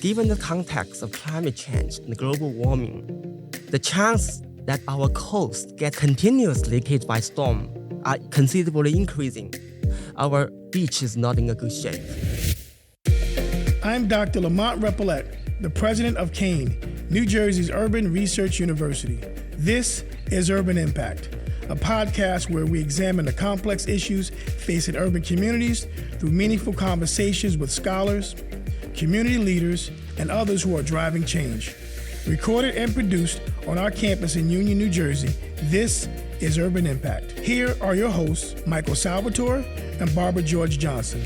Given the context of climate change and global warming, the chance that our coast gets continuously hit by storm are considerably increasing. Our beach is not in a good shape. I'm Dr. Lamont Repollet, the president of Kean, New Jersey's urban research university. This is Urban Impact, a podcast where we examine the complex issues facing urban communities through meaningful conversations with scholars, community leaders, and others who are driving change. Recorded and produced on our campus in Union, New Jersey, this is Urban Impact. Here are your hosts, Michael Salvatore and Barbara George Johnson.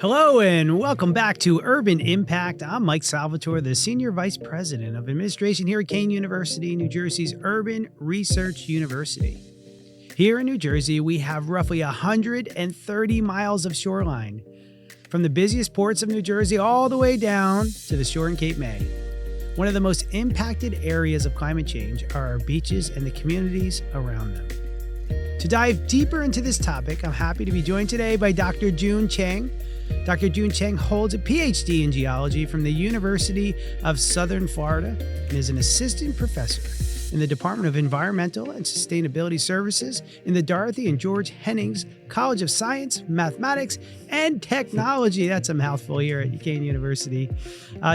Hello and welcome back to Urban Impact. I'm Mike Salvatore, the Senior Vice President of Administration here at Kean University, New Jersey's Urban Research University. Here in New Jersey, we have roughly 130 miles of shoreline, from the busiest ports of New Jersey all the way down to the shore in Cape May. One of the most impacted areas of climate change are our beaches and the communities around them. To dive deeper into this topic, I'm happy to be joined today by Dr. Jun Cheng. Dr. Jun Cheng holds a Ph.D. in geology from the University of Southern Florida and is an assistant professor in the Department of Environmental and Sustainability Services in the Dorothy and George Hennings College of Science, Mathematics, and Technology. That's a mouthful here at Kean University.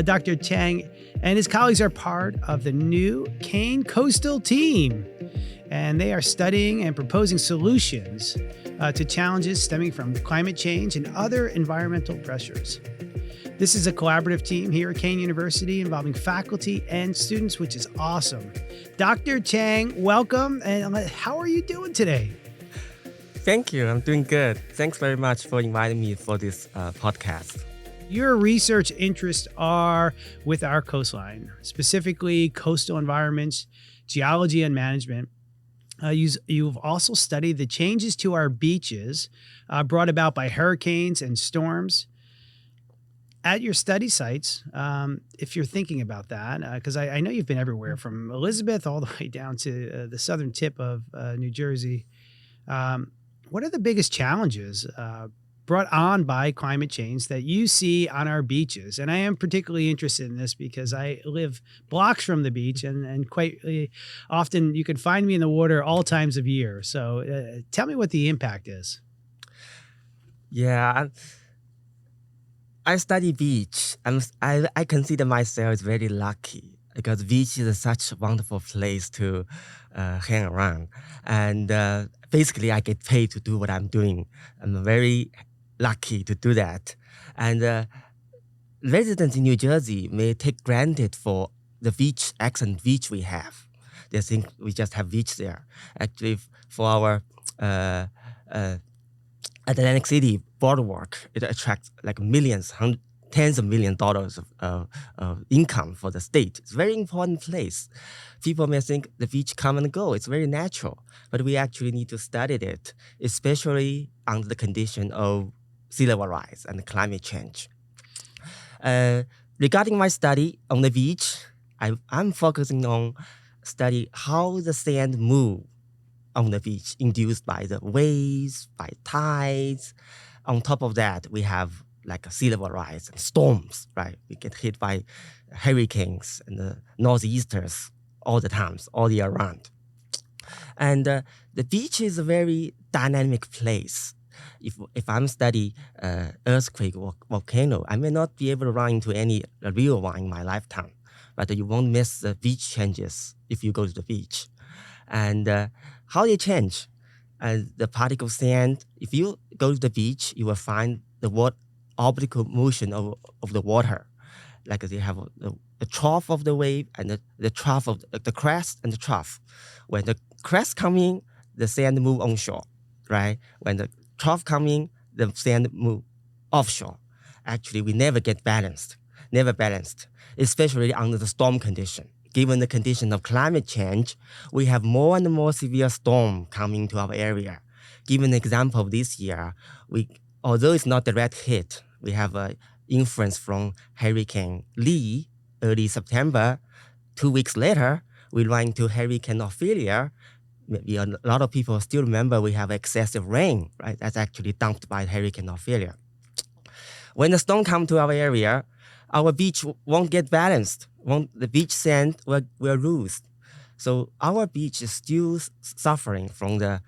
Dr. Cheng and his colleagues are part of the new Kean Coastal Team, and they are studying and proposing solutions to challenges stemming from climate change and other environmental pressures. This is a collaborative team here at Kean University involving faculty and students, which is awesome. Dr. Cheng, welcome. And how are you doing today? Thank you. I'm doing good. Thanks very much for inviting me for this podcast. Your research interests are with our coastline, specifically coastal environments, geology, and management. You've also studied the changes to our beaches brought about by hurricanes and storms. At your study sites, if you're thinking about that, because I know you've been everywhere from Elizabeth all the way down to the southern tip of New Jersey, what are the biggest challenges brought on by climate change that you see on our beaches? And I am particularly interested in this because I live blocks from the beach and quite often you can find me in the water all times of year. So tell me what the impact is. Yeah, I study beach. I consider myself very lucky because beach is such a wonderful place to hang around. And basically, I get paid to do what I'm doing. I'm very lucky to do that. And residents in New Jersey may take granted for the beach, excellent beach we have. They think we just have beach there. Actually, for our Atlantic City boardwalk, it attracts like millions, tens of millions of dollars of income for the state. It's a very important place. People may think the beach come and go. It's very natural, but we actually need to study it, especially under the condition of sea level rise and climate change. Regarding my study on the beach, I'm focusing on study how the sand move on the beach, induced by the waves, by tides. On top of that, we have like a sea level rise and storms, right? We get hit by hurricanes and the northeasters all the times, all year round. And the beach is a very dynamic place. If I'm studying earthquake or volcano, I may not be able to run into any real one in my lifetime, but you won't miss the beach changes if you go to the beach. And how they change? The particle sand, if you go to the beach, you will find the optical motion of the water. Like they have the trough of the wave and the trough of the crest and the trough. When the crest coming, the sand move onshore, right? When the trough coming, the sand move offshore. Actually, we never balanced, especially under the storm condition. Given the condition of climate change, we have more and more severe storm coming to our area. Given the example of this year, although it's not direct hit, we have an influence from Hurricane Lee early September. 2 weeks later, we run into Hurricane Ophelia. Maybe a lot of people still remember we have excessive rain, right? That's actually dumped by Hurricane Ophelia. When the storm comes to our area, our beach won't get balanced. The beach sand will lose. So our beach is still suffering from the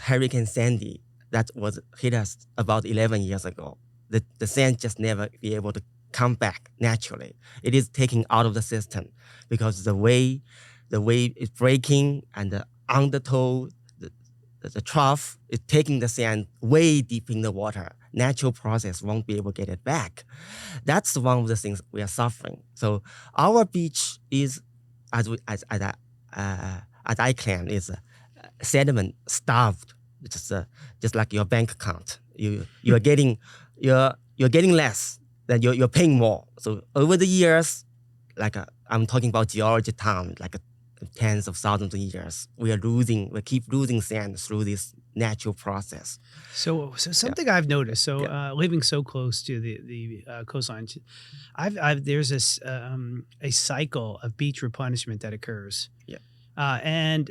Hurricane Sandy that was hit us about 11 years ago. The sand just never be able to come back naturally. It is taken out of the system because the wave is breaking and the undertow, the trough is taking the sand way deep in the water. Natural process won't be able to get it back. That's one of the things we are suffering. So our beach is, as I claim, is sediment starved. Just like your bank account, you're getting less than you're paying more. So over the years, I'm talking about geology time, tens of thousands of years, we keep losing sand through this natural process. So something I've noticed. So living so close to the coastline, there's this a cycle of beach replenishment that occurs. Yeah, and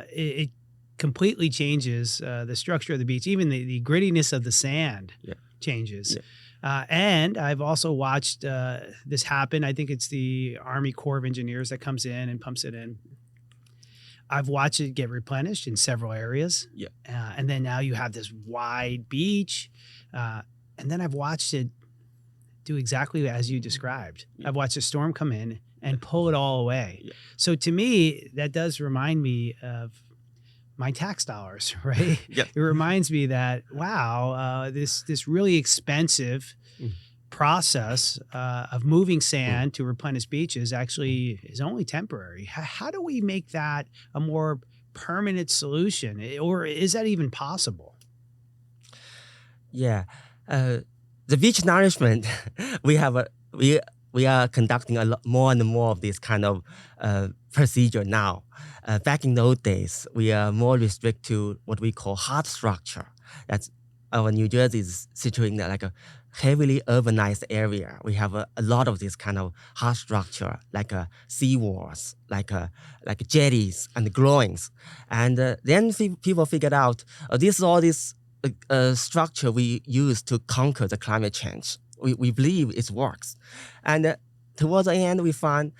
it completely changes the structure of the beach. Even the grittiness of the sand changes. Yeah. And I've also watched this happen. I think it's the Army Corps of Engineers that comes in and pumps it in. I've watched it get replenished in several areas. Yeah. And then now you have this wide beach. And then I've watched it do exactly as you described. Yeah. I've watched a storm come in and pull it all away. Yeah. So to me, that does remind me of my tax dollars, right? Yep. It reminds me that, wow, this really expensive process of moving sand to replenish beaches actually is only temporary. How do we make that a more permanent solution? Or is that even possible? Yeah. The beach nourishment, we are conducting a lot more and more of this kind of procedure now. Back in those days, we are more restricted to what we call hard structure. That's our New Jersey is situated in like a heavily urbanized area. We have a lot of this kind of hard structure, like seawalls, like jetties and groins. And then people figured out this is all this structure we use to conquer the climate change. We believe it works. And towards the end, we find,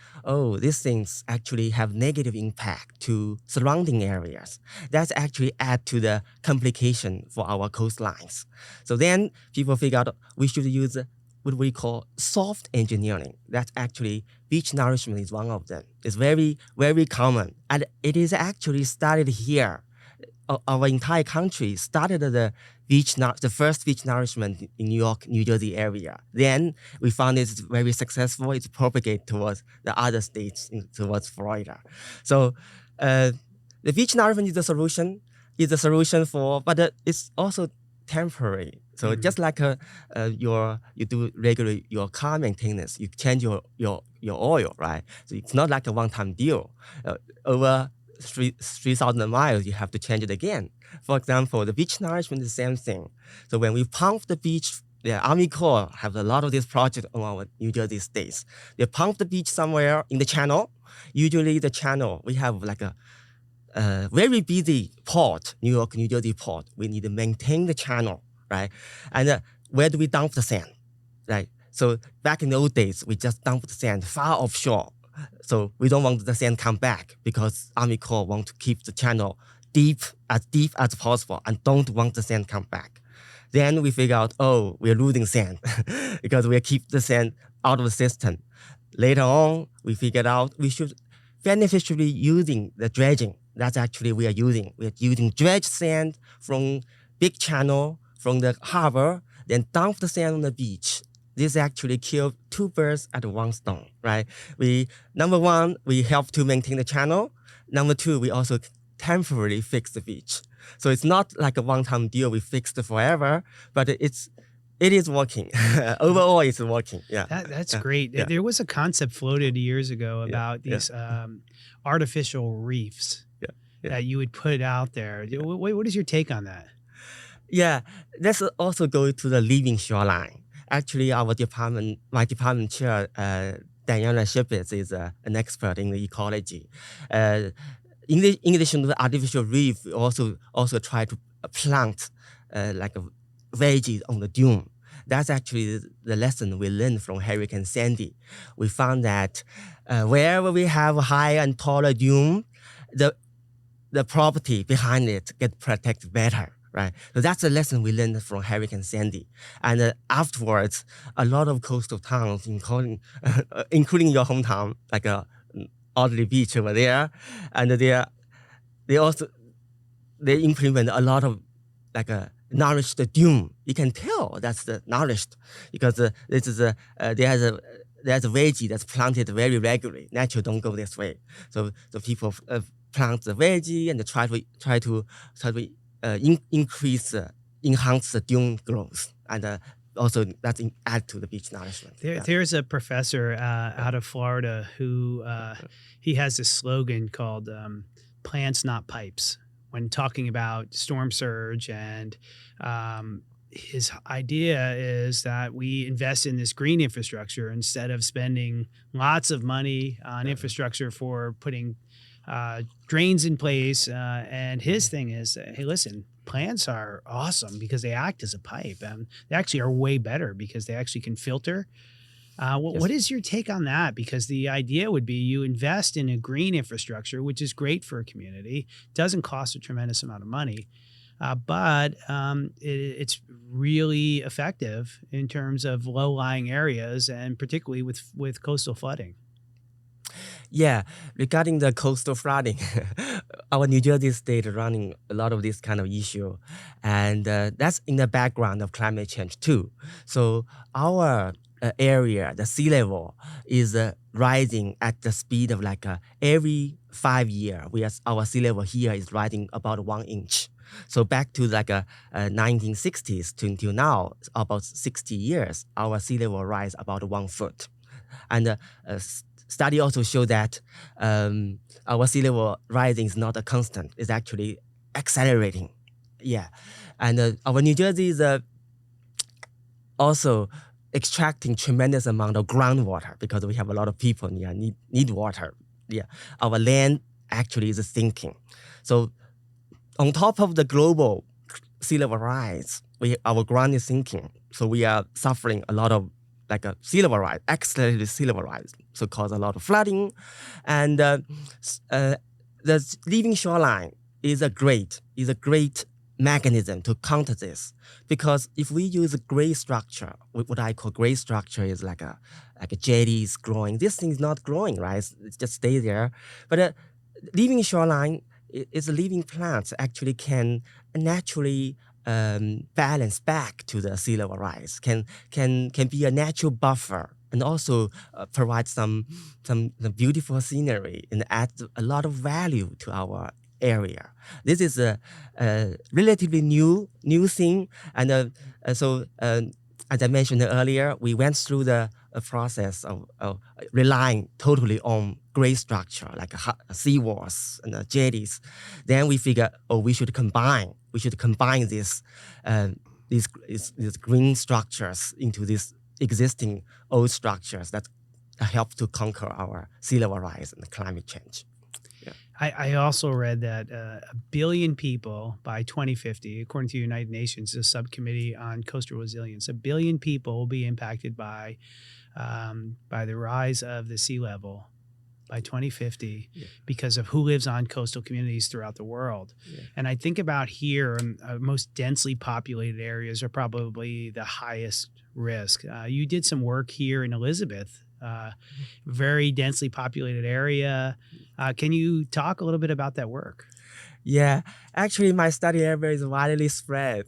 these things actually have negative impact to surrounding areas. That's actually add to the complication for our coastlines. So then people figure out we should use what we call soft engineering. That's actually beach nourishment is one of them. It's very, very common. And it is actually started here. Our entire country started the first beach nourishment in New York, New Jersey area. Then we found it's very successful. It's propagated towards the other states, towards Florida. So the beach nourishment is a solution. But it's also temporary. So just like you do regularly your car maintenance, you change your oil, right? So it's not like a one-time deal. Over 3,000 miles, you have to change it again. For example, the beach nourishment is the same thing. So when we pump the beach, the Army Corps have a lot of these projects on our New Jersey states. They pump the beach somewhere in the channel. Usually the channel, we have like a very busy port, New York, New Jersey port. We need to maintain the channel, right? And where do we dump the sand, right? So back in the old days, we just dumped the sand far offshore. So we don't want the sand come back because Army Corps want to keep the channel deep as possible and don't want the sand come back. Then we figure out, we're losing sand because we keep the sand out of the system. Later on, we figured out we should beneficially using the dredging. That's actually we are using. We're using dredged sand from big channel, from the harbor, then dump the sand on the beach. This actually killed two birds at one stone, right? Number one, we help to maintain the channel. Number two, we also temporarily fix the beach. So it's not like a one-time deal we fixed it forever, but it is working. Overall, it's working. Yeah, that's great. Yeah. There was a concept floated years ago about these artificial reefs that you would put out there. What is your take on that? Yeah, let's also go to the living shoreline. Actually, my department chair, Diana Shipitz, is an expert in the ecology. In addition to the artificial reef, we also try to plant like a veggies on the dune. that's actually the lesson we learned from Hurricane Sandy. We found that wherever we have higher and taller dune, the property behind it get protected better, right? So that's a lesson we learned from Hurricane Sandy. And afterwards, a lot of coastal towns, including your hometown, like Audley Beach over there, and they implement a lot of nourished dune. You can tell that's the nourished because this is there's a veggie that's planted very regularly. Nature don't go this way, so people plant the veggie and try to enhance the dune growth, and also that's add to the beach nourishment. There's a professor out of Florida who he has this slogan called "Plants, Not Pipes" when talking about storm surge, and his idea is that we invest in this green infrastructure instead of spending lots of money on infrastructure for putting drains in place. And his thing is, hey, listen, plants are awesome because they act as a pipe, and they actually are way better because they actually can filter. What is your take on that? Because the idea would be you invest in a green infrastructure, which is great for a community, doesn't cost a tremendous amount of money, but it's really effective in terms of low-lying areas and particularly with coastal flooding. Yeah, regarding the coastal flooding, our New Jersey state running a lot of this kind of issue, and that's in the background of climate change too. So our area, the sea level is rising at the speed of every 5 years. Our sea level here is rising about 1 inch. So back to 1960s to until now, about 60 years, our sea level rise about 1 foot. And study also show that our sea level rising is not a constant; it's actually accelerating. Yeah, and our New Jersey is also extracting tremendous amount of groundwater because we have a lot of people need water. Yeah, our land actually is sinking. So on top of the global sea level rise, our ground is sinking. So we are suffering a lot of a sea level rise, accelerated sea level rise, so cause a lot of flooding. And the living shoreline is a great mechanism to counter this, because if we use a gray structure, what I call gray structure is like a jetties growing. This thing is not growing, right? It just stay there. But living shoreline is a living plants actually can naturally balance back to the sea level rise, can be a natural buffer, and also provide some beautiful scenery and add a lot of value to our area. This is a relatively new thing, and so as I mentioned earlier, we went through the process of relying totally on gray structure like seawalls and jetties. Then we figured, we should combine these green structures into these existing old structures that help to conquer our sea level rise and climate change. Yeah. I also read that 1 billion people by 2050, according to the United Nations, a subcommittee on coastal resilience, 1 billion people will be impacted by the rise of the sea level by 2050 because of who lives on coastal communities throughout the world. Yeah. And I think about here, most densely populated areas are probably the highest risk. You did some work here in Elizabeth, very densely populated area. Can you talk a little bit about that work? Yeah, actually, my study area is widely spread.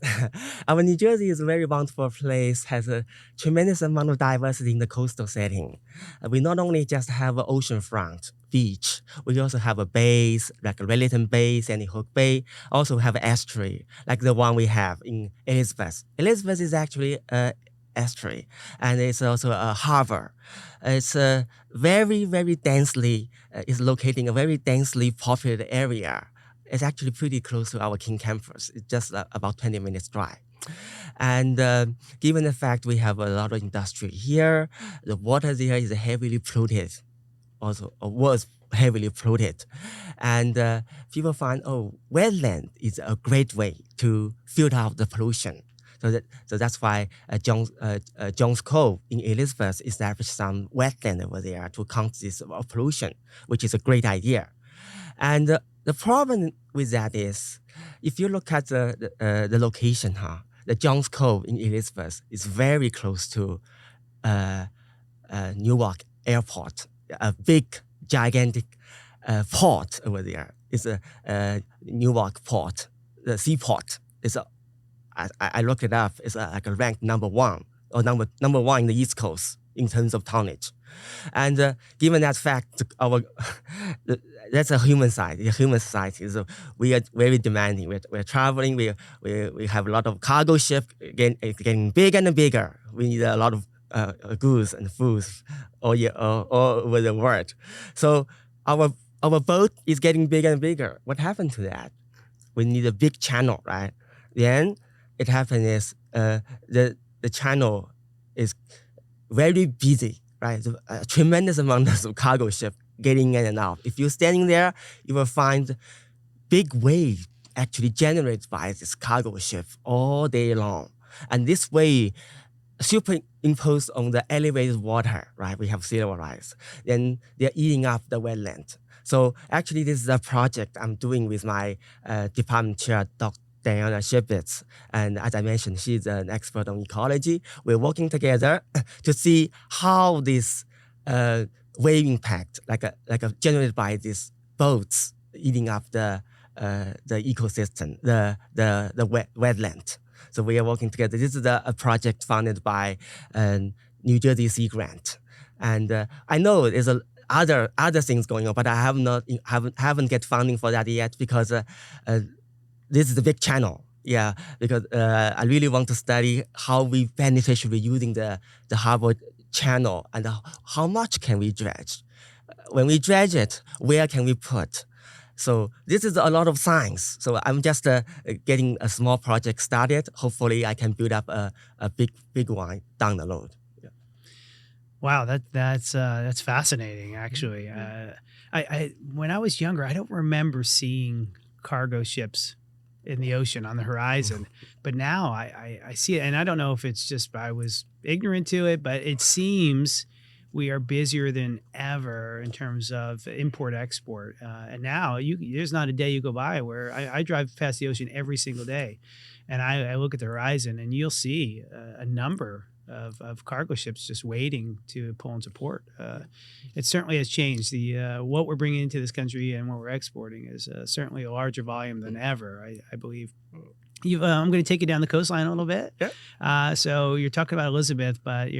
Our New Jersey is a very wonderful place, has a tremendous amount of diversity in the coastal setting. We not only just have an oceanfront beach, we also have a bays, like Raleigh Bay, Sandy Hook Bay, also have an estuary, like the one we have in Elizabeth. Elizabeth is actually an estuary, and it's also a harbor. It's very, very densely, is located in a very densely populated area. It's actually pretty close to our Kean campus. It's just about 20 minutes drive. And given the fact we have a lot of industry here, the water there is heavily polluted, also was heavily polluted. And people find, wetland is a great way to filter out the pollution. So that's why Jones Cove in Elizabeth established some wetland over there to counter this pollution, which is a great idea. And the problem with that is, if you look at the location, the Jones Cove in Elizabeth is very close to Newark Airport, a big, gigantic port over there. It's a Newark port, the seaport. I looked it up. It's like a ranked number one or number one in the East Coast in terms of tonnage. And given that fact, that's a human side. The human society. So we are very demanding. We're traveling. We have a lot of cargo ship getting bigger and bigger. We need a lot of goods and foods all over the world. So our boat is getting bigger and bigger. What happened to that? We need a big channel, right? Then it happens is the channel is very busy, right? A tremendous amount of cargo ship getting in and out. If you're standing there, you will find big wave actually generated by this cargo ship all day long. And this wave superimposed on the elevated water, right? We have sea level rise. Then they're eating up the wetland. So actually, this is a project I'm doing with my department chair, Dr. Diana Shipitz. And as I mentioned, she's an expert on ecology. We're working together to see how this wave impact, like generated by these boats eating up the ecosystem, the wetland. So we are working together. This is a project funded by New Jersey Sea Grant, and I know there's other things going on, but I haven't get funding for that yet because this is a big channel. Yeah, because I really want to study how we beneficially using the harbor channel and how much can we dredge. When we dredge it, where can we put? So this is a lot of science. So I'm just getting a small project started. Hopefully, I can build up a big one down the road. Yeah. Wow, that's fascinating. Actually, I when I was younger, I don't remember seeing cargo ships in the ocean on the horizon, but now I see it, and I don't know if it's just I was ignorant to it, but it seems we are busier than ever in terms of import-export. And now there's not a day you go by where I drive past the ocean every single day, and I look at the horizon, and you'll see a number of cargo ships just waiting to pull into port. It certainly has changed. What we're bringing into this country and what we're exporting is certainly a larger volume than ever, I believe. I'm going to take you down the coastline a little bit. Yeah. So you're talking about Elizabeth, but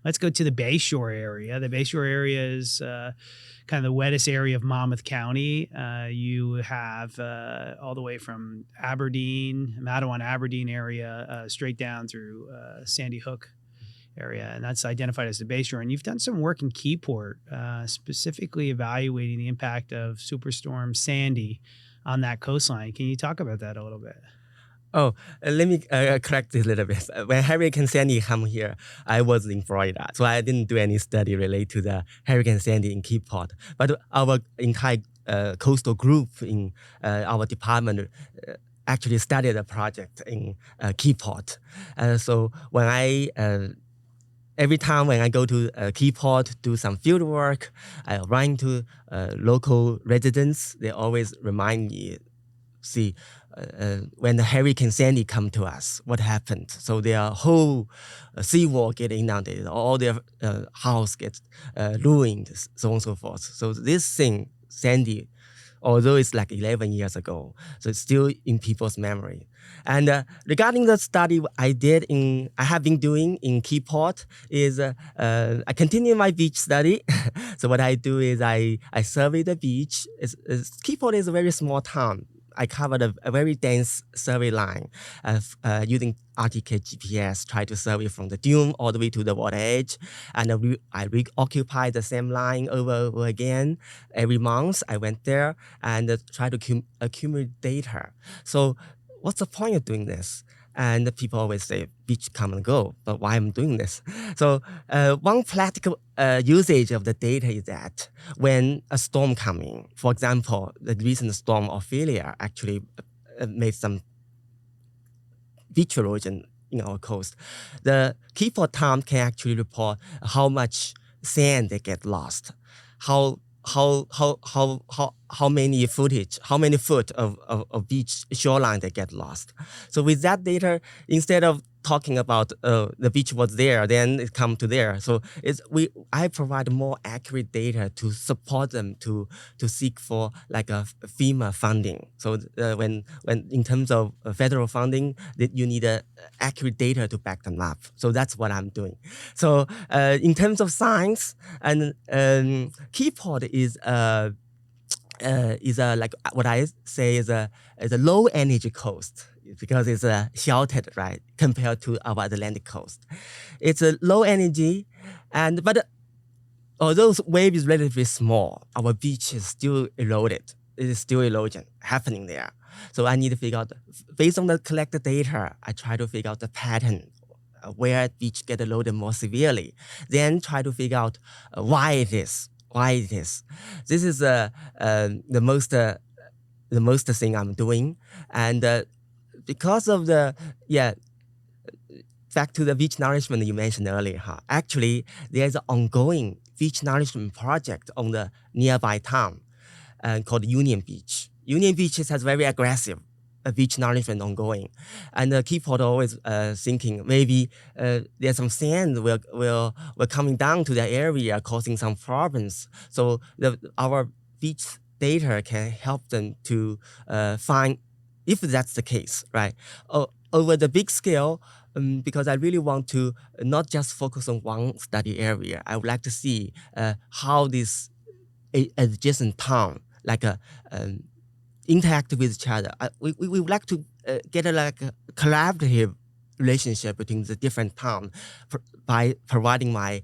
let's go to the Bayshore area. The Bayshore area is kind of the wettest area of Monmouth County. You have all the way from Matawan, Aberdeen area, straight down through Sandy Hook area, and that's identified as the Bayshore. And you've done some work in Keyport, specifically evaluating the impact of Superstorm Sandy on that coastline. Can you talk about that a little bit? Oh, let me correct this a little bit. When Hurricane Sandy came here, I was in Florida, so I didn't do any study related to the Hurricane Sandy in Keyport. But our entire coastal group in our department actually studied a project in Keyport. So every time when I go to Keyport, do some field work, I run into local residents. They always remind me, see, when the Hurricane Sandy come to us, what happened? So their whole seawall get inundated, all their house gets ruined, so on and so forth. So this thing, Sandy, although it's like 11 years ago, so it's still in people's memory. And regarding the study I have been doing in Keyport is I continue my beach study. So what I do is I survey the beach. Keyport is a very small town. I covered a very dense survey line using RTK GPS, try to survey from the dune all the way to the water edge. And I reoccupy the same line over again. Every month I went there and try to accumulate data. So what's the point of doing this? And people always say, beach come and go, but why I'm doing this? So one practical usage of the data is that when a storm coming, for example, the recent storm Ophelia actually made some beach erosion in our coast. The Keyport town can actually report how much sand they get lost, how many foot of beach shoreline they get lost. So with that data, instead of talking about the beach was there, then it come to there. So I provide more accurate data to support them to seek for like a FEMA funding. So when in terms of federal funding, that you need accurate data to back them up. So that's what I'm doing. So in terms of science, and Keyport is like what I say is a low energy coast, because it's sheltered, right, compared to our Atlantic coast. It's a low energy, but although wave is relatively small, our beach is still eroded. It is still erosion happening there. So I need to figure out, based on the collected data, I try to figure out the pattern where beach get eroded more severely, then try to figure out why it is. This is the most thing I'm doing, and because of back to the beach nourishment you mentioned earlier, actually there's an ongoing beach nourishment project on the nearby town called Union Beach. Union Beach has very aggressive beach nourishment ongoing, and Keyport always thinking maybe there's some sand will coming down to the area, causing some problems. So our beach data can help them to find if that's the case, right? Over the big scale, because I really want to not just focus on one study area. I would like to see how this adjacent town interact with each other. We would like to get a collaborative relationship between the different towns by providing my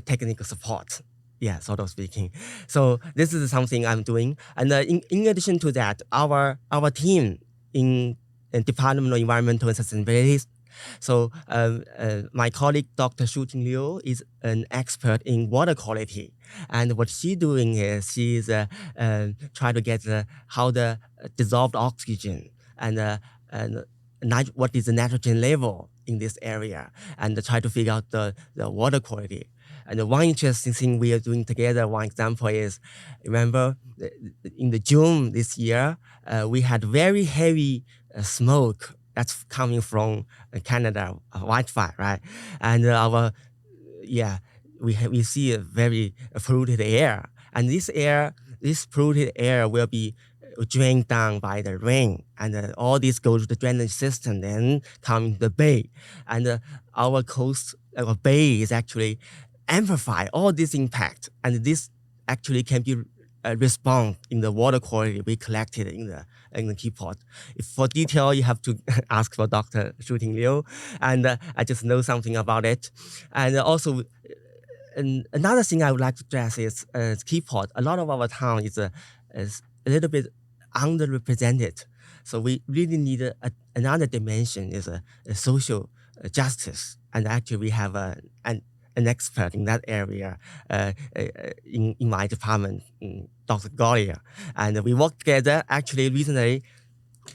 technical support. Yeah, sort of speaking. So this is something I'm doing. And in addition to that, our team in Department of Environmental and Sustainability. So my colleague, Dr. Shooting Liu, is an expert in water quality. And what she's doing is she's trying to get how the dissolved oxygen and what is the nitrogen level in this area, and try to figure out the water quality. And one interesting thing we are doing together, one example is, remember in the June this year, we had very heavy smoke that's coming from Canada, wildfire, right? And we see a very polluted air. And this polluted air will be drained down by the rain, and all this goes to the drainage system, then come into the bay. And our coast, our bay is actually amplify all this impact, and this actually can be respond in the water quality we collected in the Keyport. If for detail, you have to ask for Dr. Shooting Liu, and I just know something about it. And also, another thing I would like to stress is Keyport. A lot of our town is a little bit underrepresented, so we really need another dimension is a social justice. And actually, we have an expert in that area in my department, Dr. Golia. And we work together. Actually, recently,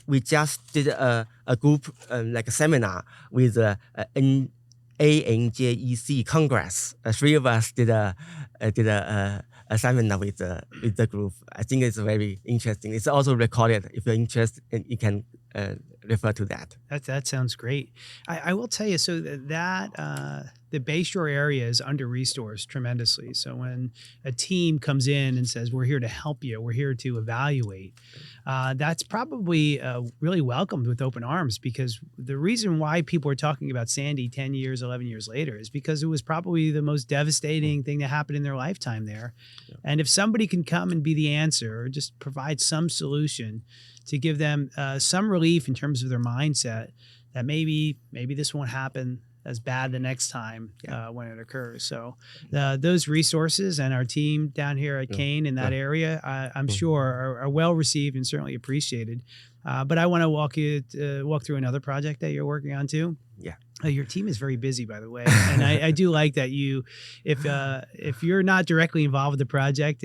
we just did a group, like a seminar with ANJEC Congress. Three of us did a seminar with the group. I think it's very interesting. It's also recorded. If you're interested, you can refer to that. That sounds great. I will tell you, so that the Bayshore area is under-resourced tremendously. So when a team comes in and says, we're here to help you, we're here to evaluate, that's probably really welcomed with open arms, because the reason why people are talking about Sandy 10 years, 11 years later is because it was probably the most devastating thing that happened in their lifetime there. Yeah. And if somebody can come and be the answer, or just provide some solution to give them some relief in terms of their mindset, that maybe this won't happen as bad the next time when it occurs. So those resources and our team down here at Kean in that area, I'm sure are well received and certainly appreciated. But I want to walk through another project that you're working on too. Yeah. Oh, your team is very busy, by the way, and I do like that if you're not directly involved with the project,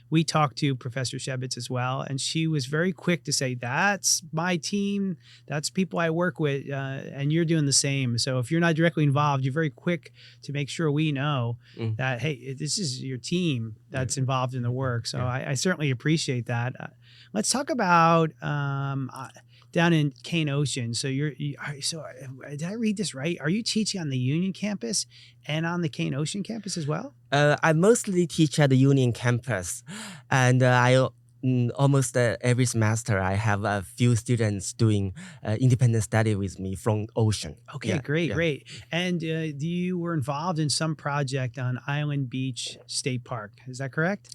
we talked to Professor Shebitz as well, and she was very quick to say, "That's my team, that's people I work with, and you're doing the same." So if you're not directly involved, you're very quick to make sure we know that, hey, this is your team that's involved in the work. So I certainly appreciate that. Let's talk about down in Kean Ocean. So did I read this right? Are you teaching on the Union campus and on the Kean Ocean campus as well? I mostly teach at the Union campus, and almost every semester I have a few students doing independent study with me from ocean. Okay, great. And you were involved in some project on Island Beach State Park. Is that correct?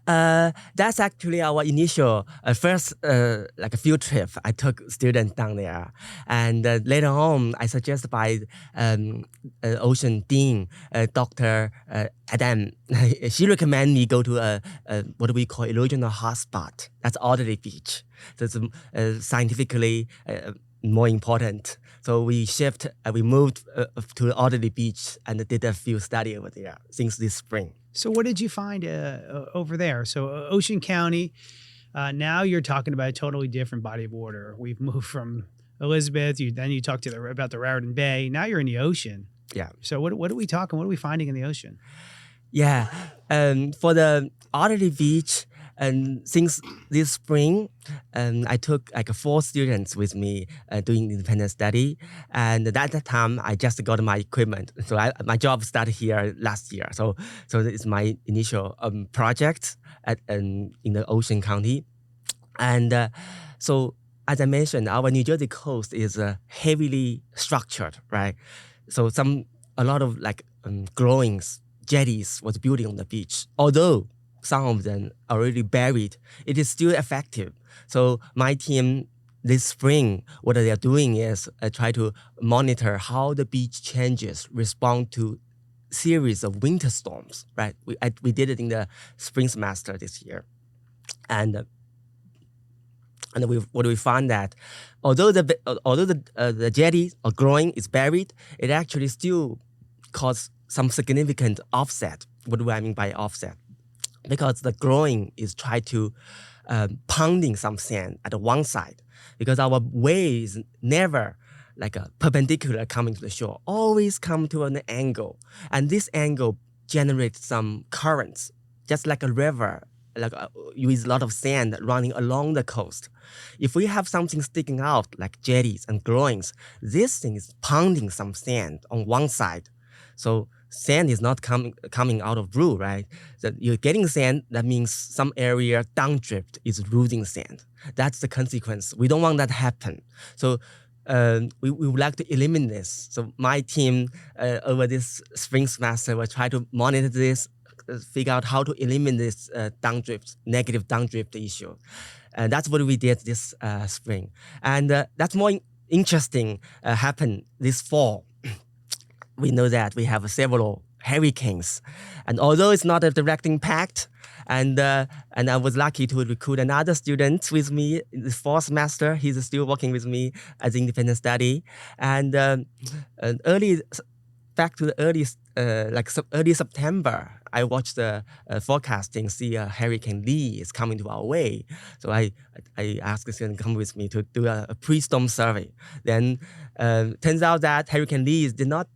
That's actually our initial first like a field trip. I took students down there, and later on I suggested by Ocean Dean, Dr. Adam. She recommended me go to a what we call erosional hotspot. That's Alderley Beach. So it's scientifically more important. So we moved to Alderley Beach and did a field study over there since this spring. So what did you find over there? So Ocean County, now you're talking about a totally different body of water. We've moved from Elizabeth, then you talked about the Raritan Bay. Now you're in the ocean. Yeah. So what are we talking? What are we finding in the ocean? Yeah. For the Alderley Beach, and since this spring, I took like 4 students with me doing independent study. And at that time, I just got my equipment. So my job started here last year. So it's my initial project in the Ocean County. And so as I mentioned, our New Jersey coast is heavily structured, right? So a lot of like growing jetties was building on the beach. Although some of them are already buried, it is still effective. So my team this spring, what they are doing is try to monitor how the beach changes, respond to series of winter storms, right? We did it in the spring semester this year. And we found that although the jetty or growing is buried, it actually still causes some significant offset. What do I mean by offset? Because the growing is trying to pounding some sand at one side, because our wave is never like a perpendicular coming to the shore, always come to an angle, and this angle generates some currents, just like a river, like with a lot of sand running along the coast. If we have something sticking out like jetties and groins, this thing is pounding some sand on one side. So sand is not coming out of blue, right? So you're getting sand, that means some area downdrift is losing sand. That's the consequence. We don't want that to happen. So we would like to eliminate this. So my team over this spring semester will try to monitor this, figure out how to eliminate this negative downdrift issue. And that's what we did this spring. And that's more interesting happened this fall. We know that we have several hurricanes, and although it's not a direct impact, and I was lucky to recruit another student with me in the fall semester. He's still working with me as independent study, and back to the early September, I watched the forecasting, see Hurricane Lee is coming to our way. So I asked the student to come with me to do a pre-storm survey. Then turns out that Hurricane Lee did not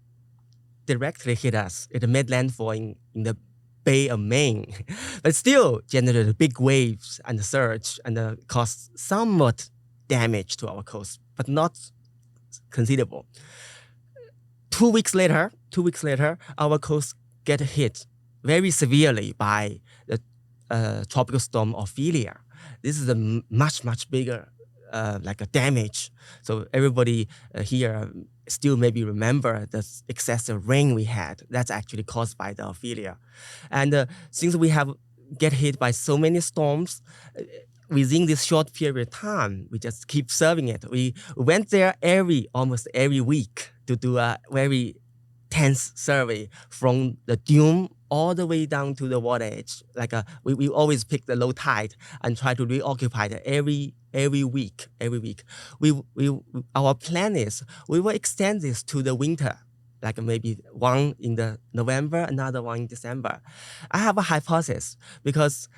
directly hit us. It made landfall in the Bay of Maine, but still generated big waves and surge and caused somewhat damage to our coast, but not considerable. 2 weeks later, our coast get hit very severely by the tropical storm Ophelia. This is a much bigger like a damage. So everybody here still maybe remember the excessive rain we had. That's actually caused by the Ophelia. And since we have get hit by so many storms, within this short period of time, we just keep serving it. We went there almost every week to do a very intense survey from the dune all the way down to the water edge. Like we always pick the low tide and try to reoccupy it every week. Our plan is we will extend this to the winter, like maybe one in the November, another one in December. I have a hypothesis because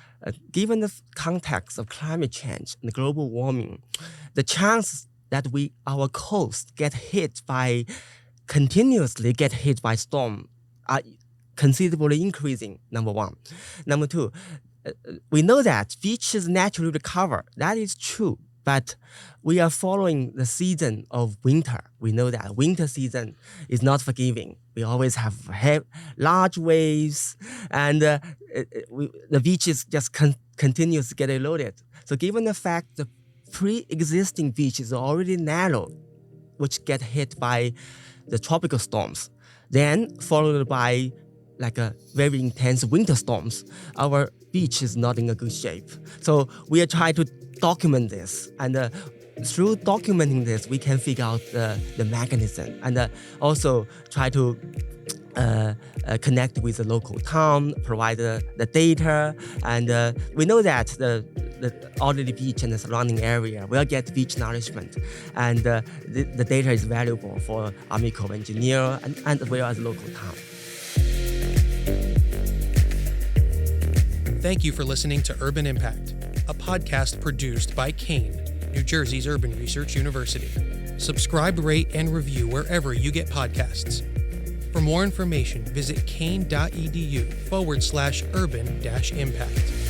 given the context of climate change and global warming, the chance that our coast continuously get hit by storm are considerably increasing, number one. Number two, we know that beaches naturally recover. That is true. But we are following the season of winter. We know that winter season is not forgiving. We always have large waves, and the beaches just continuously get eroded. So given the fact the pre-existing beaches are already narrow, which get hit by the tropical storms, then followed by like a very intense winter storms, our beach is not in a good shape. So we are trying to document this, and through documenting this, we can figure out the mechanism, and also try to connect with the local town, provide the data, and we know that the already beach and the surrounding area will get beach nourishment, and the data is valuable for Army Corps of Engineers and as well as local town. Thank you for listening to Urban Impact, a podcast produced by Kean, New Jersey's Urban Research University. Subscribe, rate, and review wherever you get podcasts. For more information, visit kean.edu/urban-impact.